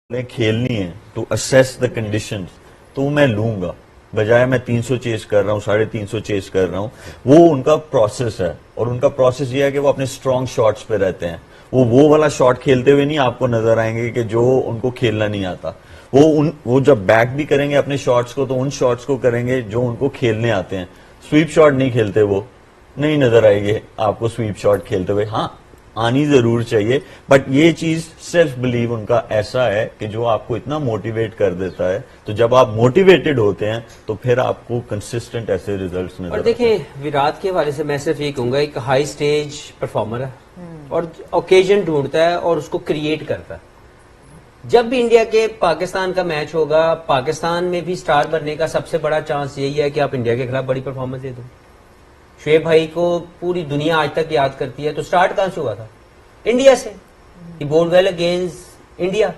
کھیلنی ہے to assess the conditions تو میں لوں گا، بجائے میں 300 چیز کر رہا ہوں 350 چیز کر رہا ہوں. وہ ان کا پروسیس ہے، اور ان کا پروسیس یہ ہے کہ وہ اپنے اسٹرانگ شاٹس پہ رہتے ہیں. وہ والا شاٹ کھیلتے ہوئے نہیں آپ کو نظر آئیں گے کہ جو ان کو کھیلنا نہیں آتا. وہ جب بیک بھی کریں گے اپنے شاٹس کو تو ان شاٹس کو کریں گے جو ان کو کھیلنے آتے ہیں. سویپ شاٹ نہیں کھیلتے، وہ نہیں نظر آئے گی آپ کو سویپ شاٹ کھیلتے ہوئے. ہاں آنی ضرور چاہیے، بٹ یہ چیز سیلف بلیو ان کا ایسا ہے کہ جو آپ کو اتنا موٹیویٹ کر دیتا ہے. تو جب آپ موٹیویٹڈ ہوتے ہیں تو پھر آپ کو کنسسٹنٹ ایسے ریزلٹس نظر اور دیکھیں وراٹ کے حوالے سے میں صرف یہ کہوں گا، ایک ہائی سٹیج پرفارمر ہے اور اوکیزن ڈھونڈتا ہے اور اس کو کریٹ کرتا ہے. جب بھی انڈیا کے پاکستان کا میچ ہوگا، پاکستان میں بھی سٹار بننے کا سب سے بڑا چانس یہی ہے کہ آپ انڈیا کے خلاف بڑی پرفارمنس دے دو. شعیب بھائی کو پوری دنیا آج تک یاد کرتی ہے، تو سٹارٹ کہاں سے ہوا تھا؟ انڈیا سے. ہی بولڈ ویل اگینسٹ انڈیا،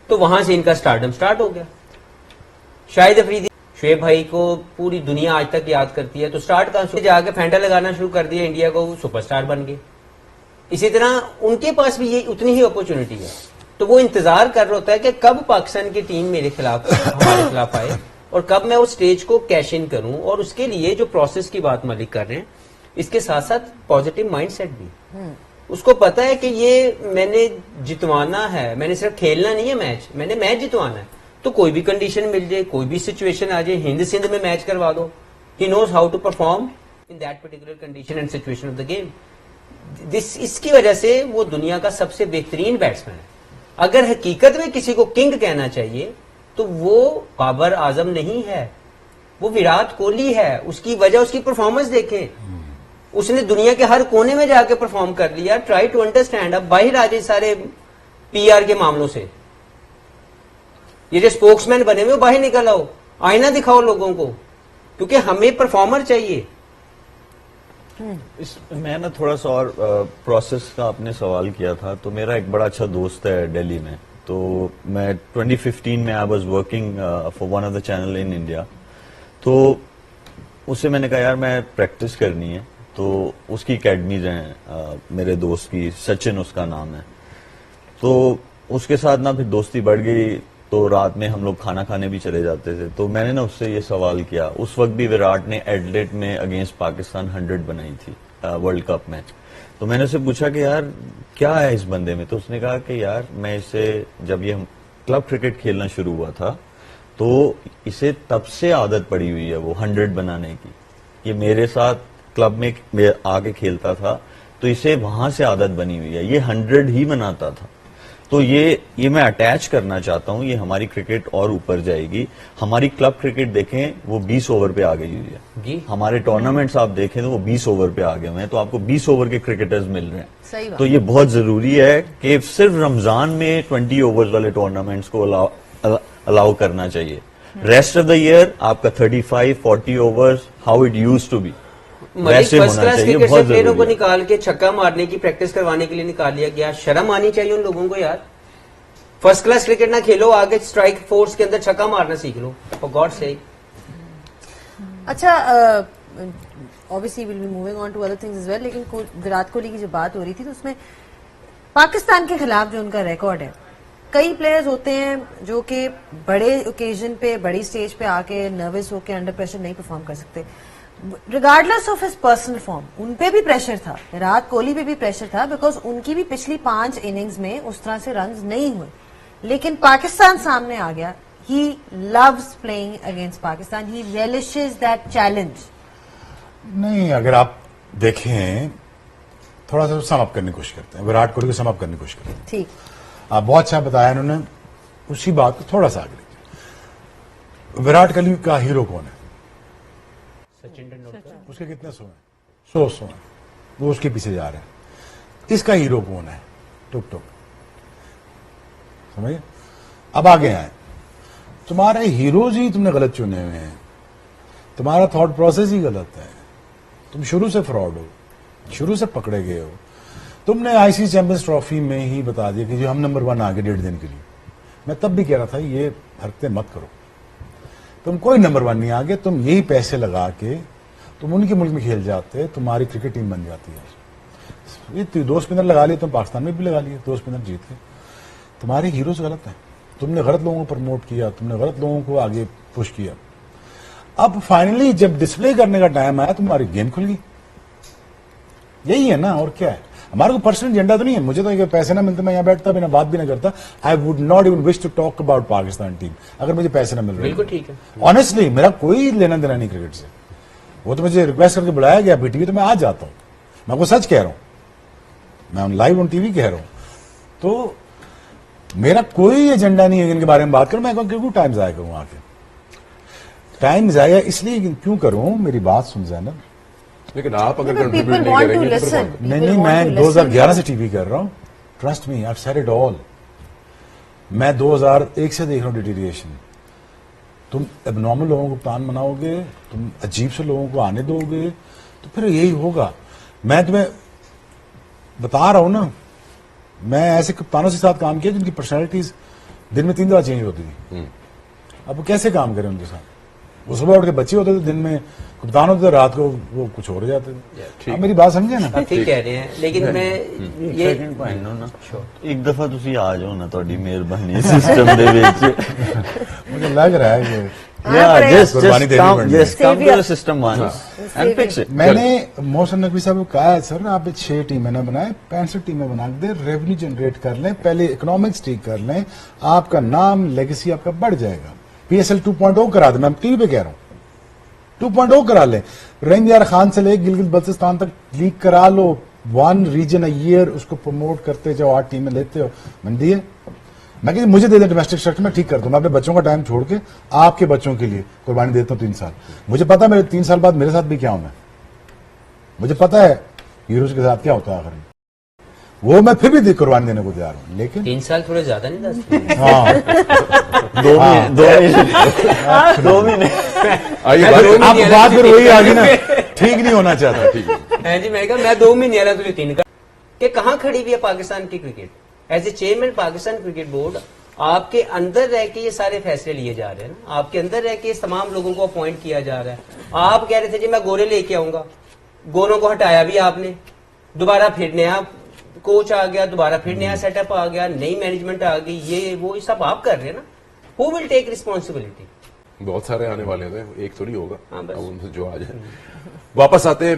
تو وہاں سے ان کا سٹارڈم سٹارٹ ہو گیا. شاہد افریدی شعیب بھائی کو پوری دنیا آج تک یاد کرتی ہے، تو سٹارٹ کہاں سے؟ جا کے پھینٹا لگانا شروع کر دیا انڈیا کو، وہ سپر سٹار بن گئے. اسی طرح ان کے پاس بھی یہ اتنی ہی اپرچونٹی ہے، تو وہ انتظار کر رہا ہوتا ہے کہ کب پاکستان کی ٹیم میرے خلاف ہمارے خلاف آئے اور کب میں اس سٹیج کو کیش ان کروں. اور اس کے لیے جو پروسیس کی بات ملک کر رہے ہیں، اس کے ساتھ ساتھ پازیٹیو مائنڈ سیٹ بھی. اس کو پتا ہے کہ یہ میں نے جتوانا ہے، میں نے صرف کھیلنا نہیں ہے میچ، میں نے میچ جتوانا ہے. تو کوئی بھی کنڈیشن مل جائے، کوئی بھی سچویشن آ جائے، ہند سندھ میں میچ کروا دو، he knows how to perform in that particular condition and situation of the game. اس کی وجہ سے وہ دنیا کا سب سے بہترین بیٹسمین ہے. اگر حقیقت میں کسی کو کنگ کہنا چاہیے تو وہ بابر اعظم نہیں ہے، وہ وراٹ کوہلی ہے. اس کی وجہ اس کی پرفارمنس دیکھیں، اس نے دنیا کے ہر کونے میں جا کے پرفارم کر لیا. Try to understand. اب باہر آ جائے سارے پی آر کے معاملوں سے، یہ جو اسپوکس مین بنے ہوئے وہ باہر نکل آؤ، آئینہ دکھاؤ لوگوں کو، کیونکہ ہمیں پرفارمر چاہیے. میں نا تھوڑا سا اور پروسیس کا آپ نے سوال کیا تھا، تو میرا ایک بڑا اچھا دوست ہے دہلی میں. تو میں 2015 میں I was working for one of the channel in India. تو اس سے میں نے کہا یار میں پریکٹس کرنی ہے. تو اس کی اکیڈمیز ہیں میرے دوست کی، سچن اس کا نام ہے. تو اس کے ساتھ نا پھر دوستی بڑھ گئی، تو رات میں ہم لوگ کھانا کھانے بھی چلے جاتے تھے. تو میں نے نا اس سے یہ سوال کیا، اس وقت بھی وراٹ نے ایڈلیٹ میں اگینسٹ پاکستان 100 بنائی تھی ورلڈ کپ میں. تو میں نے اسے پوچھا کہ یار کیا ہے اس بندے میں؟ تو اس نے کہا کہ یار میں اسے جب یہ کلب کرکٹ کھیلنا شروع ہوا تھا تو اسے تب سے عادت پڑی ہوئی ہے وہ 100 بنانے کی. یہ میرے ساتھ کلب میں آ کے کھیلتا تھا تو اسے وہاں سے عادت بنی ہوئی ہے، یہ 100 ہی بناتا تھا. تو یہ میں اٹیچ کرنا چاہتا ہوں، یہ ہماری کرکٹ اور اوپر جائے گی. ہماری کلب کرکٹ دیکھیں وہ 20 اوور پہ آ گئی ہوئی ہے. ہمارے ٹورنامنٹس آپ دیکھیں تو وہ 20 اوور پہ آ گئے ہوئے ہیں. تو آپ کو 20 اوور کے کرکٹرز مل رہے ہیں. تو یہ بہت ضروری ہے کہ صرف رمضان میں 20 اوورز والے ٹورنامنٹس کو الاؤ کرنا چاہیے. ریسٹ آف دا ایئر آپ کا 35 40 overs how it used to be ویسے ہونا چاہیے. بہت پلیئروں کو ضروری ہے. نکال کے چھکا مارنے کی پریکٹس کروانے کے لیے نکال لیا گیا. شرم آنی چاہیے ان لوگوں کو یار. فرسٹ کلاس کرکٹ نہ کھیلو، آگے اسٹرائک فورس کے اندر چھکا مارنا سیکھ لو فار گاڈ سیک. اچھا obviously we'll be moving on to other things as well، لیکن وراٹ کوہلی کی جو بات ہو رہی تھی تو اس میں پاکستان کے خلاف جو ان کا ریکارڈ ہے، کئی پلیئرز ہوتے ہیں جو کہ بڑے اوکیزن پہ بڑی سٹیج پہ آ کے نروس ہو کے انڈر پریشر نہیں پرفارم کر سکتے. Regardless of his personal form ان پہ بھی پریشر تھا، وراٹ کوہلی پہ بھی پریشر تھا، بیکاز ان کی بھی پچھلی 5 اننگز میں اس طرح سے رنز نہیں ہوئے. لیکن پاکستان سامنے آ گیا. He loves playing against Pakistan, he relishes that challenge. نہیں، اگر آپ دیکھیں تھوڑا سا سم اپ کرنے کی کوشش کرتے ہیں، وراٹ کوہلی کو سم اپ کرنے کی کوشش کرتے ہیں. ٹھیک، آپ بہت اچھا بتایا انہوں نے. اسی بات کو تھوڑا سا آگے لے جائیں. وراٹ کوہلی کا ہیرو کون ہے؟ سچن ٹینڈولکر. اس کے کتنے 100 ہیں، وہ اس کے پیچھے جا رہے ہیں. اس کا ہیرو کون ہے؟ ٹک ٹک. سمجھے؟ اب آگے آئے. تمہارے ہیروز ہی تم نے غلط چنے ہوئے ہیں، تمہارا تھاٹ پروسیس ہی غلط ہے. تم شروع سے فراڈ ہو، شروع سے پکڑے گئے ہو. تم نے آئی سی چیمپئنز ٹرافی میں ہی بتا دیا کہ جو ہم نمبر 1 آگے 1.5 دن کے لیے. میں تب بھی کہہ رہا تھا یہ حرکتیں مت کرو، تم کوئی نمبر 1 نہیں آگے. تم یہی پیسے لگا کے تم ان کے ملک میں کھیل جاتے، تمہاری کرکٹ ٹیم بن جاتی ہے. یہ 2 اسپنر لگا لیے، تم پاکستان میں بھی لگا لیے 2 اسپنر جیت کے. تمہارے ہیروز غلط ہیں. تم نے غلط لوگوں کو پروموٹ کیا, تم نے غلط لوگوں کو آگے پش کیا. اب فائنلی جب ڈسپلے کرنے کا ٹائم آیا تمہاری گیم کھل گئی. یہی ہے نا, اور کیا ہے. ہمارا کوئی پرسنل ایجنڈا تو نہیں ہے. مجھے تو اگر پیسے نہ ملتے میں یہاں بیٹھتا بھی نہ بات بھی نہ کرتا. I would not even wish to talk about Pakistan team اگر مجھے پیسے نہ مل رہے. بالکل ٹھیک ہے. آنیسٹلی میرا کوئی لینا دینا نہیں کرکٹ سے. وہ تو مجھے ریکویسٹ کر کے بلایا گیا پی ٹی وی تو میں آ جاتا ہوں. میں کو سچ کہہ رہا ہوں, میں لائیو آن ٹی وی کہہ رہا ہوں. تو میرا کوئی ایجنڈا نہیں ہے ان کے بارے میں بات کروں. میں کیوں ٹائم ضائع کروں, آ کے ٹائم ضائع اس لیے کیوں کروں. میری بات سن زینب, لیکن آپ اگر People کنٹریبیوٹ نہیں want کریں to گے تو listen. پھر نہیں میں 2011 سے ٹی وی کر رہا ہوں. Trust me, I said it all. میں 2001 سے دیکھ رہا ہوں ڈیٹیریشن. تم اب نارمل لوگوں کو پلان بناؤ گے, تم عجیب سے لوگوں کو آنے دو گے تو پھر یہی ہوگا. میں تمہیں بتا رہا ہوں نا, میں ایسے کپتانوں کے ساتھ کام کیا جن کی پرسنالٹیز دن میں 3 دفعہ چینج ہوتی تھی. اب وہ کیسے کام کریں ان کے ساتھ. وہ صبح اٹھ کے بچے ہوتے تھے, دن میں کپتان ہوتے تھے, رات کو وہ کچھ اور جاتے تھے. آپ میری بات سمجھے نا. آپ ٹھیک کہہ رہے ہیں, لیکن میں یہ ਸੈਕਿੰਡ ਪੁਆਇੰਟ ਨਾ ਇੱਕ ਦਫਾ ਤੁਸੀਂ ਆ ਜਾਓ ਨਾ, ਤੁਹਾਡੀ ਮਿਹਰਬਾਨੀ ਸਿਸਟਮ ਦੇ ਵਿੱਚ. مجھے لگ رہا ہے کہ قربانی دینی پڑنی ہے. just come to the system once and fix it. میں نے محسن نقوی صاحب کو کہا ہے سر آپ 6 ٹیمیں نہ بنائیں, 65 ٹیمیں بنا دیں, ریونیو جنریٹ کر لیں, پہلے اکنامکس ٹھیک کر لیں, آپ کا نام لیگیسی آپ کا بڑھ جائے گا. پی ایس ایل 2.0 کرا دیں, میں ٹی وی پہ کہہ رہا ہوں 2.0 کرا لیں. رحیم یار خان سے لے گلگت بلتستان تک لیگ کرا لو, 1 ریجن اے ایئر اس کو پروموٹ کرتے جاؤ, 8 ٹیمیں لیتے ہو. میں دیے, میں کہ مجھے دے دیں ڈومیسٹک اسٹرکچر, میں ٹھیک کرتا ہوں. میں اپنے بچوں کا ٹائم چھوڑ کے آپ کے بچوں کے لیے قربانی دیتا ہوں 3 سال. مجھے پتا میرے 3 سال بعد میرے ساتھ بھی کیا ہوں. مجھے پتا ہے ہیروز کے ساتھ کیا ہوتا ہے آخر میں. وہ میں پھر بھی قربانی دینے کو تیار ہوں, لیکن 3 سال تھوڑے زیادہ نہیں 10 ہاں 2 مہینے آئیے اب بات پھر وہی آ گئی نا, ٹھیک نہیں ہونا چاہتا. ٹھیک ہے. ہے جی. میں کہا میں 2 مہینے والا تجھے 3 کا کہ کہاں کھڑی ہوئی ہے پاکستان کی cricket. As a chairman Pakistan cricket board آپ کے اندر رہ کے یہ سارے فیصلے لیے جا رہے ہیں نا, آپ کے اندر رہ کے اس تمام لوگوں کو اپوائنٹ کیا جا رہا ہے. آپ کہہ رہے تھے جی میں گورے لے کے آؤں گا, گوروں کو ہٹایا بھی آپ نے, دوبارہ پھر نیا کوچ آ گیا, دوبارہ پھر نیا سیٹ اپ آ گیا, نئی مینجمنٹ آ گئی, یہ وہ سب آپ کر رہے ہیں نا. ہو ول ٹیک ریسپانسبلٹی. بہت سارے آنے والے ہیں, ایک تو نہیں ہوگا, ہاں بس. اب ان سے جو آ جائے. واپس آتے ہیں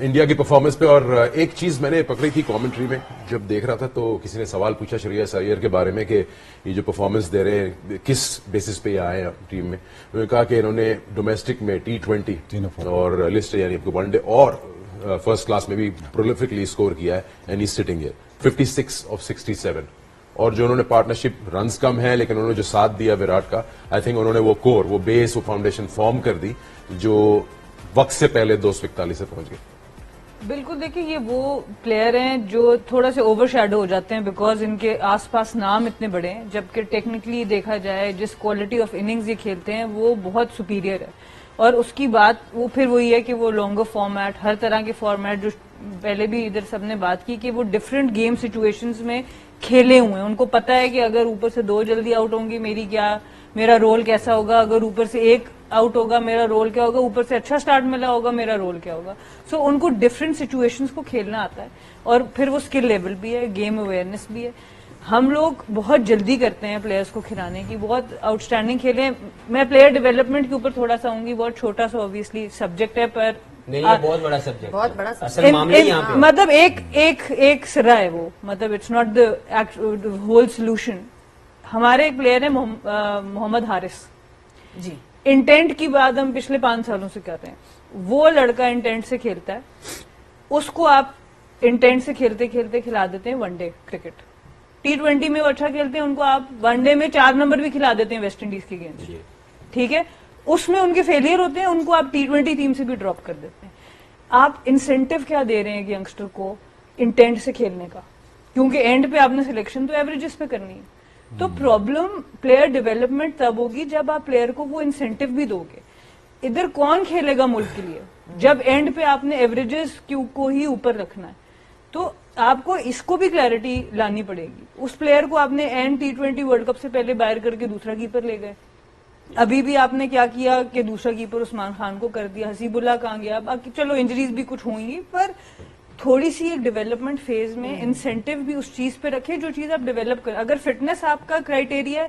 انڈیا کی پرفارمنس پہ. اور ایک چیز میں نے پکڑی تھی کامنٹری میں جب دیکھ رہا تھا, تو کسی نے سوال پوچھا شریعہ سائر کے بارے میں کہ یہ جو پرفارمنس دے رہے ہیں کس بیسس پہ یہ آئے ہیں ٹیم میں. انہوں نے کہا کہ انہوں نے ڈومیسٹک میں T20 اور لسٹ یعنی آپ کو 1 ڈے اور فرسٹ کلاس میں بھی پرولیفکلی اسکور کیا ہے, and he sitting here 56 of 67. اور جو انہوں نے پارٹنرشپ رنز کم ہے, لیکن انہوں نے جو ساتھ دیا وراٹ کا, آئی تھنک انہوں نے وہ کور, وہ بیس, وہ فاؤنڈیشن فارم کر دی جو وقت سے پہلے 241 سے پہنچ گئے. بالکل. دیکھیں یہ وہ پلیئر ہیں جو تھوڑا سے اوور شیڈو ہو جاتے ہیں بیکاز ان کے آس پاس نام اتنے بڑے ہیں, جبکہ ٹیکنیکلی دیکھا جائے جس کوالٹی آف اننگز یہ کھیلتے ہیں وہ بہت سپیریئر ہے. اور اس کی بات وہ پھر وہی ہے کہ وہ لانگر فارمیٹ, ہر طرح کے فارمیٹ جو پہلے بھی ادھر سب نے بات کی کہ وہ ڈفرینٹ گیم سچویشنز میں کھیلے ہوئے ہیں. ان کو پتا ہے کہ اگر اوپر سے 2 جلدی آؤٹ ہوں گی میرا رول کیسا ہوگا, اگر اوپر سے 1 آؤٹ ہوگا میرا رول کیا ہوگا, اوپر سے اچھا سٹارٹ ملا ہوگا میرا رول کیا ہوگا. سو ان کو ڈفرینٹ سچویشنز کو کھیلنا آتا ہے, اور پھر وہ اسکل لیول بھی ہے, گیم اویئرنیس بھی ہے. ہم لوگ بہت جلدی کرتے ہیں پلیئرز کو کھلانے کی, بہت آؤٹ اسٹینڈنگ کھیلے ہیں. میں پلیئر ڈیولپمنٹ کے اوپر تھوڑا سا آؤں گی, بہت چھوٹا سا اوبیسلی سبجیکٹ ہے, پر نہیں یہ بہت بڑا سبجیکٹ, بہت بڑا اصل معاملہ یہاں پہ مطلب ایک سرا ہے وہ, مطلب it's not the whole solution. ہمارے ایک پلیئر ہے محمد حارث جی, انٹینٹ کی بات ہم پچھلے 5 سالوں سے کر رہے ہیں. وہ لڑکا انٹینٹ سے کھیلتا ہے, اس کو آپ انٹینٹ سے کھیلتے کھیلتے کھلا دیتے ہیں 1 ڈے کرکٹ. T20 میں وہ اچھا کھیلتے ہیں, ان کو آپ 1 ڈے میں 4 نمبر بھی کھلا دیتے ہیں ویسٹ انڈیز کی گیمز, ٹھیک ہے. اس میں ان کے فیلئر ہوتے ہیں, ان کو آپ T20 ٹیم سے بھی ڈراپ کر دیتے ہیں. آپ انسینٹیو کیا دے رہے ہیں ینگسٹر کو انٹینٹ سے کھیلنے کا, کیونکہ اینڈ پہ آپ نے سلیکشن تو ایوریجز پہ کرنی ہے. تو پرابلم پلیئر ڈیولپمنٹ تب ہوگی جب آپ پلیئر کو وہ انسینٹیو بھی دو گے. ادھر کون کھیلے گا ملک کے لیے جب اینڈ پہ آپ نے ایوریجز کو ہی اوپر رکھنا ہے. تو آپ کو اس کو بھی کلیئرٹی لانی پڑے گی. اس پلیئر کو آپ نے اینڈ T20 ورلڈ کپ سے پہلے باہر کر کے دوسرا کیپر لے گئے. ابھی بھی آپ نے کیا کیا کہ دوسرا کیپر عثمان خان کو کر دیا. حسیب اللہ کہاں گیا, باقی چلو انجریز بھی کچھ ہوئی گی, پر تھوڑی سی ایک ڈیولپمنٹ فیز میں انسینٹیو بھی اس چیز پہ رکھے جو چیز آپ ڈیولپ کریں. اگر فٹنس آپ کا کرائٹیریا ہے